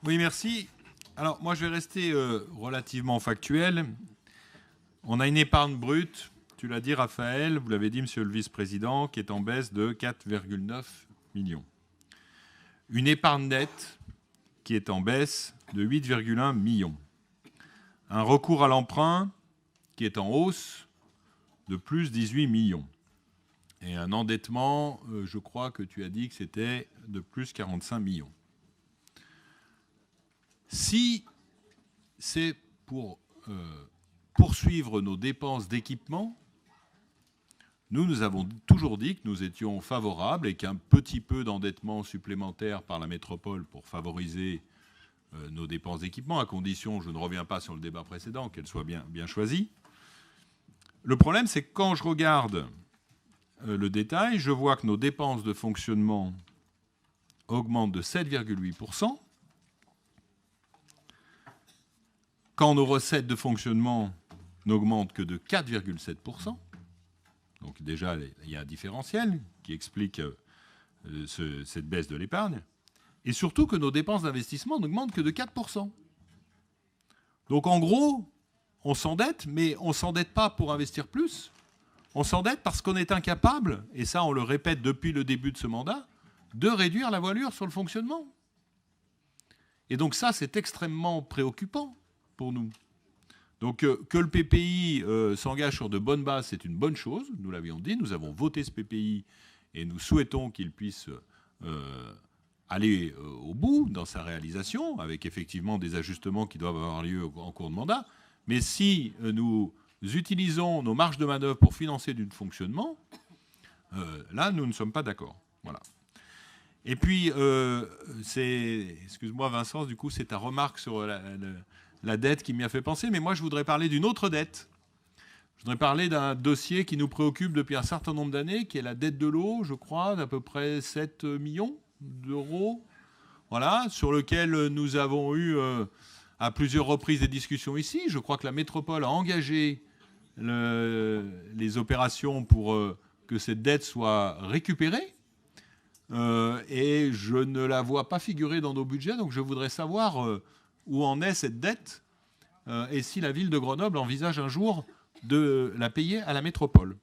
Oui, merci. Alors, moi, je vais rester relativement factuel. On a une épargne brute, tu l'as dit, Raphaël, vous l'avez dit, monsieur le vice-président, qui est en baisse de 4,9 millions. Une épargne nette qui est en baisse de 8,1 millions. Un recours à l'emprunt qui est en hausse de plus 18 millions. Et un endettement, je crois que tu as dit que c'était de plus 45 millions. Si c'est pour poursuivre nos dépenses d'équipement, nous avons toujours dit que nous étions favorables et qu'un petit peu d'endettement supplémentaire par la métropole pour favoriser nos dépenses d'équipement, à condition, je ne reviens pas sur le débat précédent, qu'elle soit bien choisie. Le problème, c'est que quand je regarde le détail, je vois que nos dépenses de fonctionnement augmentent de 7,8%, quand nos recettes de fonctionnement n'augmentent que de 4,7%. Donc déjà, il y a un différentiel qui explique cette baisse de l'épargne. Et surtout que nos dépenses d'investissement n'augmentent que de 4%. Donc en gros, on s'endette, mais on ne s'endette pas pour investir plus. On s'endette parce qu'on est incapable, et ça on le répète depuis le début de ce mandat, de réduire la voilure sur le fonctionnement. Et donc ça, c'est extrêmement préoccupant pour nous. Donc que le PPI s'engage sur de bonnes bases, c'est une bonne chose. Nous l'avions dit, nous avons voté ce PPI et nous souhaitons qu'il puisse aller au bout dans sa réalisation, avec effectivement des ajustements qui doivent avoir lieu en cours de mandat. Mais si nous utilisons nos marges de manœuvre pour financer du fonctionnement, là, nous ne sommes pas d'accord. Voilà. Et puis, excuse-moi Vincent, du coup, c'est ta remarque sur la dette qui m'y a fait penser, mais moi je voudrais parler d'une autre dette. Je voudrais parler d'un dossier qui nous préoccupe depuis un certain nombre d'années, qui est la dette de l'eau, je crois, d'à peu près 7 millions d'euros, voilà, sur lequel nous avons eu à plusieurs reprises des discussions ici. Je crois que la métropole a engagé les opérations pour que cette dette soit récupérée. Et je ne la vois pas figurer dans nos budgets, donc je voudrais savoir où en est cette dette et si la ville de Grenoble envisage un jour de la payer à la métropole.